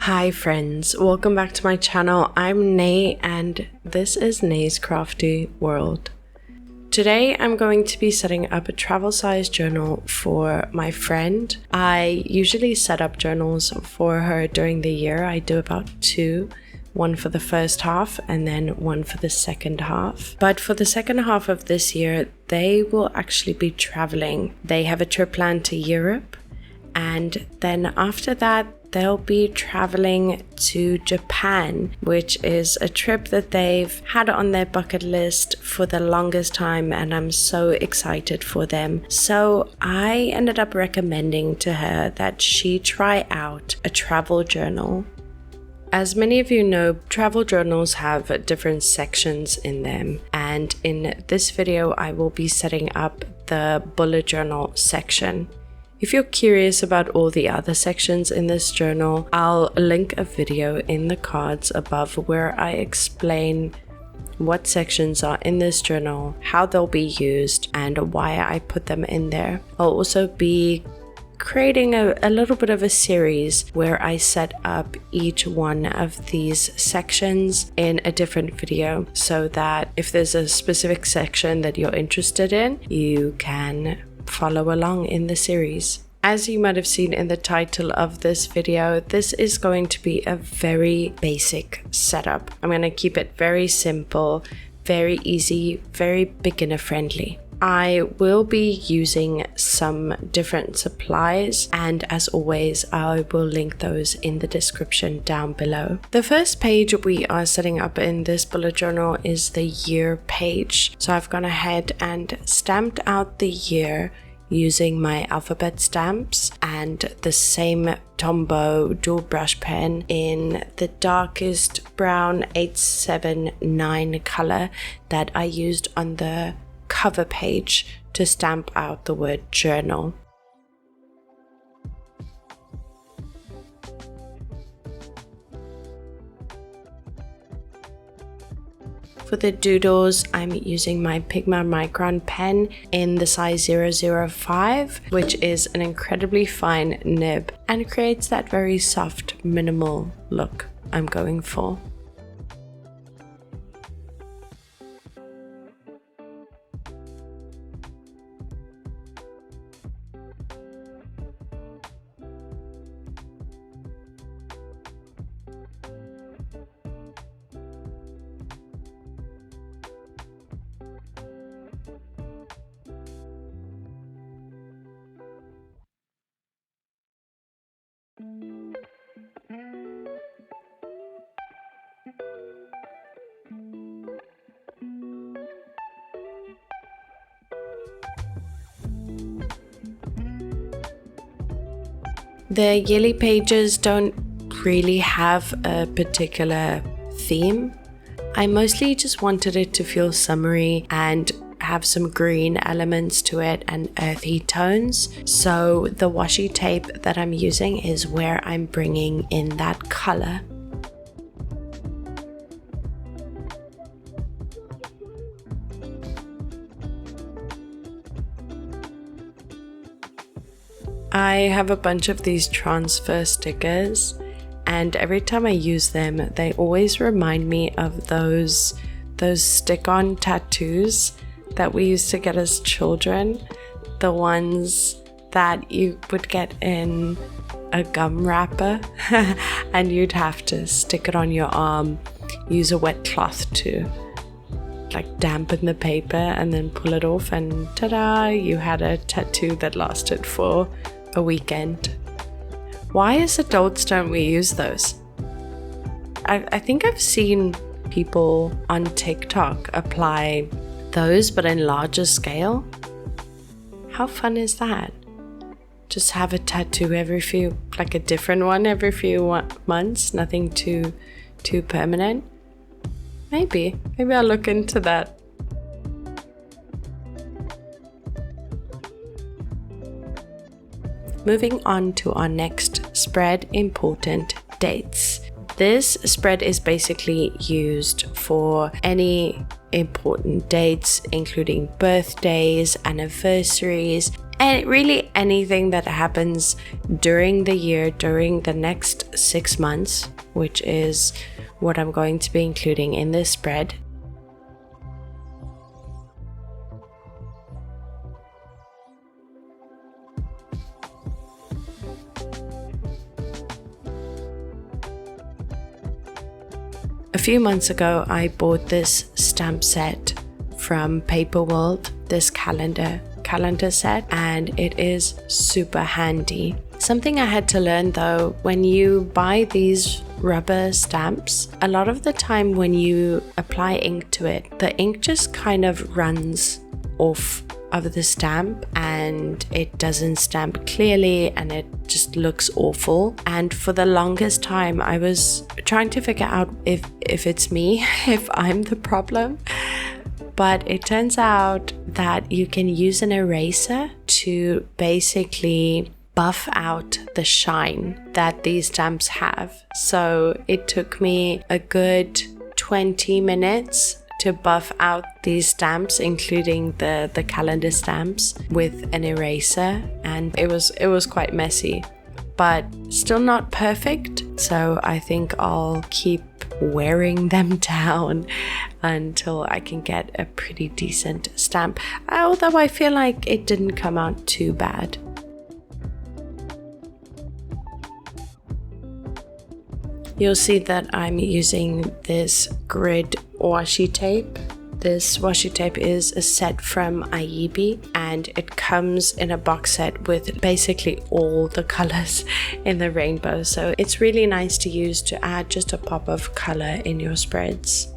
Hi friends, welcome back to my channel. I'm 𝐻𝐻 and this is 𝐻𝐻's Crafty World. Today I'm going to be setting up a travel size journal for my friend. I usually set up journals for her during the year. I do about two. One for the first half and then one for the second half. But for the second half of this year, they will actually be traveling. They have a trip planned to Europe, and then after that they'll be traveling to Japan, which is a trip that they've had on their bucket list for the longest time, and I'm so excited for them. So I ended up recommending to her that she try out a travel journal. As many of you know, travel journals have different sections in them, and in this video I will be setting up the bullet journal section. If you're curious about all the other sections in this journal, I'll link a video in the cards above where I explain what sections are in this journal, how they'll be used, and why I put them in there. I'll also be creating a little bit of a series where I set up each one of these sections in a different video, so that if there's a specific section that you're interested in, you can follow along in the series. As you might have seen in the title of this video, this is going to be a very basic setup. I'm going to keep it very simple, very easy, very beginner friendly. I will be using some different supplies, and as always I will link those in the description down below. The first page we are setting up in this bullet journal is the year page. So I've gone ahead and stamped out the year using my alphabet stamps and the same Tombow dual brush pen in the darkest brown 879 color that I used on the cover page to stamp out the word journal. For the doodles, I'm using my Pigma Micron pen in the size 005, which is an incredibly fine nib and creates that very soft, minimal look I'm going for. The yearly pages don't really have a particular theme. I mostly just wanted it to feel summery and have some green elements to it and earthy tones. So the washi tape that I'm using is where I'm bringing in that color. I have a bunch of these transfer stickers, and every time I use them they always remind me of those stick-on tattoos that we used to get as children, the ones that you would get in a gum wrapper and you'd have to stick it on your arm, use a wet cloth to like dampen the paper and then pull it off, and ta-da, you had a tattoo that lasted for a weekend. Why as adults don't we use those? I think I've seen people on TikTok apply those, but in larger scale. How fun is that? Just have a tattoo like a different one every few months, nothing too permanent. Maybe I'll look into that. Moving on to our next spread, important dates. This spread is basically used for any important dates, including birthdays, anniversaries, and really anything that happens during the year, during the next 6 months, which is what I'm going to be including in this spread. A few months ago, I bought this stamp set from Paper World, this calendar set, and it is super handy. Something I had to learn though, when you buy these rubber stamps, a lot of the time when you apply ink to it, the ink just kind of runs off of the stamp and it doesn't stamp clearly and it just looks awful. And for the longest time I was trying to figure out if it's me, if I'm the problem. But it turns out that you can use an eraser to basically buff out the shine that these stamps have. So it took me a good 20 minutes to buff out these stamps, including the calendar stamps, with an eraser, and it was quite messy, but still not perfect. So I think I'll keep wearing them down until I can get a pretty decent stamp, although I feel like it didn't come out too bad. You'll see that I'm using this grid washi tape. This washi tape is a set from 𝒣𝐼𝐵 and it comes in a box set with basically all the colors in the rainbow. So it's really nice to use to add just a pop of color in your spreads.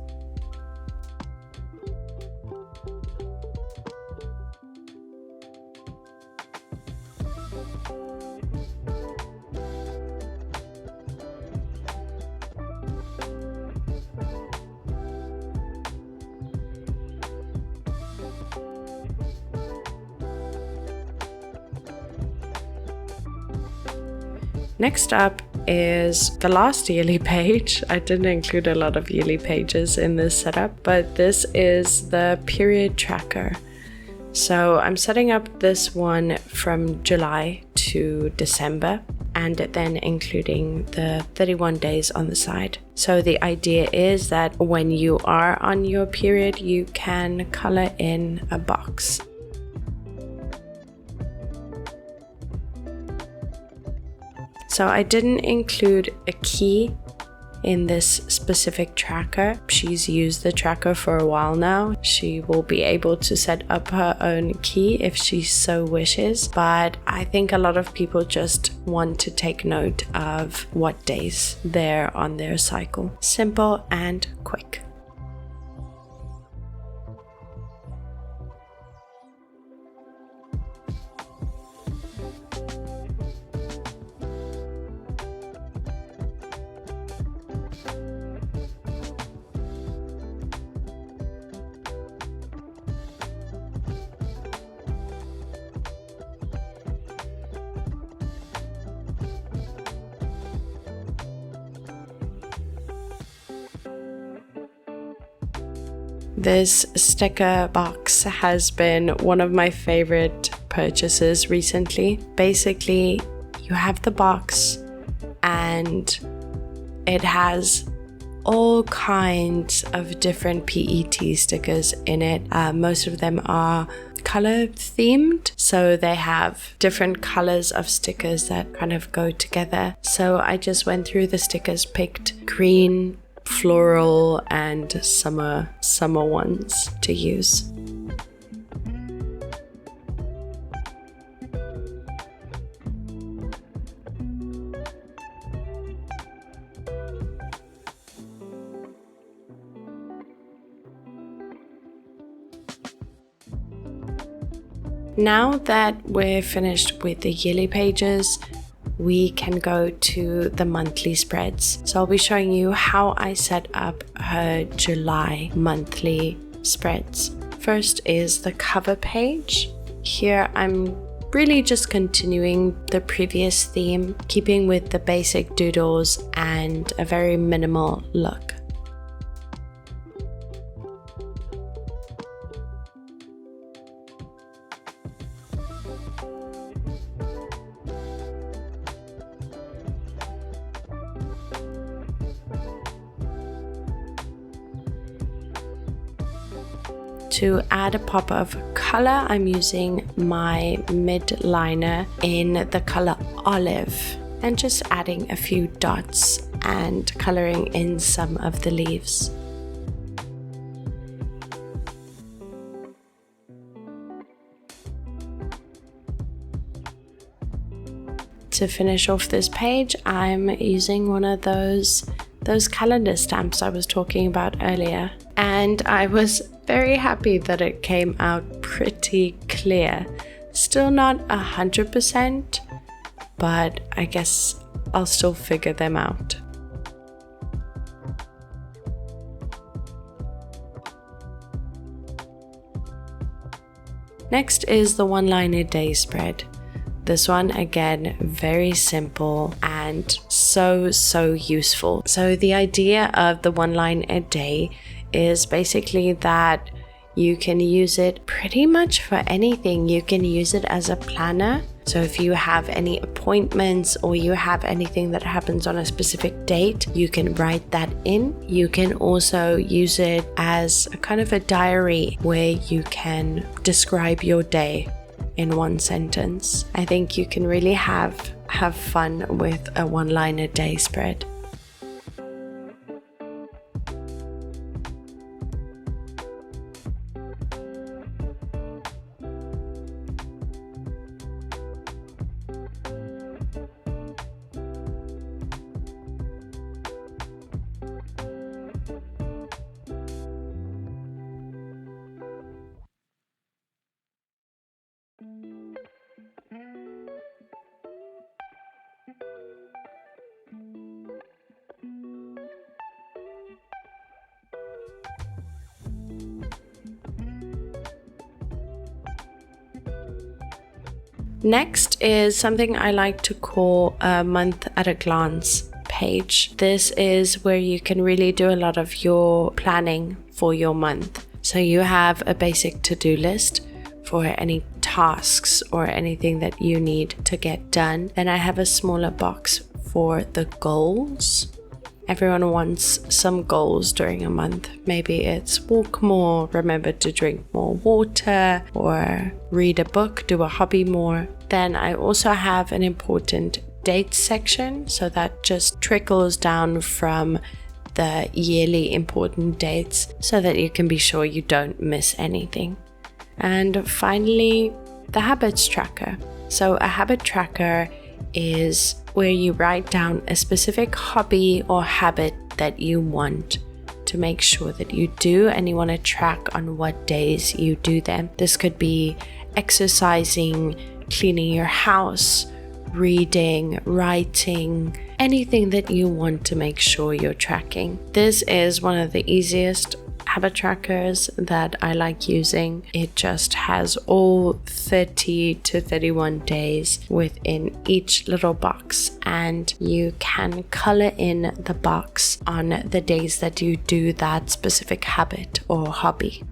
Next up is the last yearly page. I didn't include a lot of yearly pages in this setup, but this is the period tracker. So I'm setting up this one from July to December, and then including the 31 days on the side. So the idea is that when you are on your period, you can color in a box. So I didn't include a key in this specific tracker. She's used the tracker for a while now. She will be able to set up her own key if she so wishes, but I think a lot of people just want to take note of what days they're on their cycle. Simple and quick. This sticker box has been one of my favorite purchases recently. Basically, you have the box and it has all kinds of different PET stickers in it. Most of them are color themed, so they have different colors of stickers that kind of go together. So I just went through the stickers, picked green, floral and summer ones to use. Now that we're finished with the yearly pages, we can go to the monthly spreads. So I'll be showing you how I set up her July monthly spreads. First is the cover page. Here I'm really just continuing the previous theme, keeping with the basic doodles and a very minimal look. To add a pop of color, I'm using my mid liner in the color Olive and just adding a few dots and coloring in some of the leaves. To finish off this page, I'm using one of those calendar stamps I was talking about earlier, and I was very happy that it came out pretty clear. Still not 100%, but I guess I'll still figure them out. Next is the one-liner day spread. This one, again, very simple and so useful. So the idea of the one line a day is basically that you can use it pretty much for anything. You can use it as a planner. So if you have any appointments or you have anything that happens on a specific date, you can write that in. You can also use it as a kind of a diary where you can describe your day in one sentence. I think you can really have fun with a one-liner day spread. Next is something I like to call a month at a glance page. This is where you can really do a lot of your planning for your month. So you have a basic to-do list for any tasks or anything that you need to get done. Then I have a smaller box for the goals. Everyone wants some goals during a month. Maybe it's walk more, remember to drink more water, or read a book, do a hobby more. Then I also have an important dates section, so that just trickles down from the yearly important dates so that you can be sure you don't miss anything. And finally, the habits tracker. So a habit tracker is where you write down a specific hobby or habit that you want to make sure that you do, and you want to track on what days you do them. This could be exercising, cleaning your house, reading, writing, anything that you want to make sure you're tracking. This is one of the easiest habit trackers that I like using. It just has all 30 to 31 days within each little box, and you can color in the box on the days that you do that specific habit or hobby.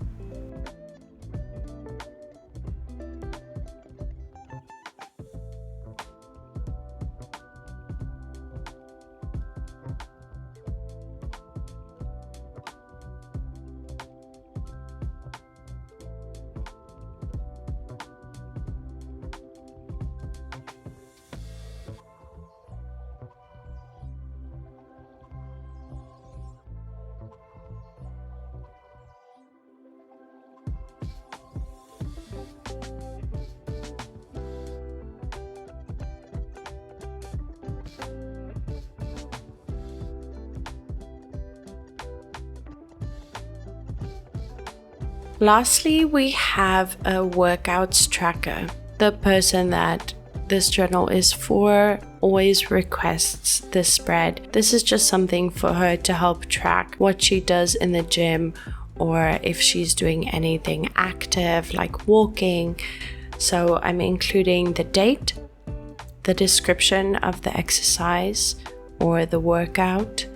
Lastly, we have a workouts tracker. The person that this journal is for always requests this spread. This is just something for her to help track what she does in the gym, or if she's doing anything active like walking. So I'm including the date, the description of the exercise or the workout,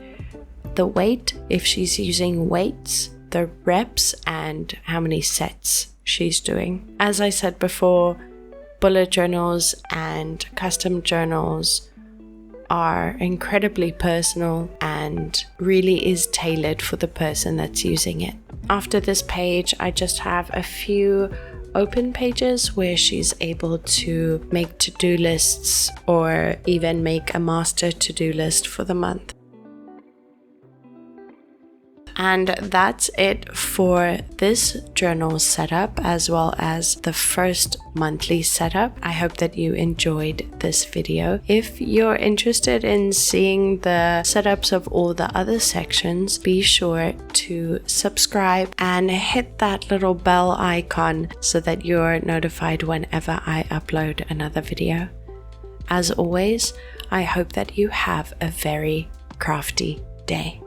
the weight if she's using weights, the reps, and how many sets she's doing. As I said before, bullet journals and custom journals are incredibly personal and really is tailored for the person that's using it. After this page, I just have a few open pages where she's able to make to-do lists or even make a master to-do list for the month. And that's it for this journal setup as well as the first monthly setup. I hope that you enjoyed this video. If you're interested in seeing the setups of all the other sections, be sure to subscribe and hit that little bell icon so that you're notified whenever I upload another video. As always, I hope that you have a very crafty day.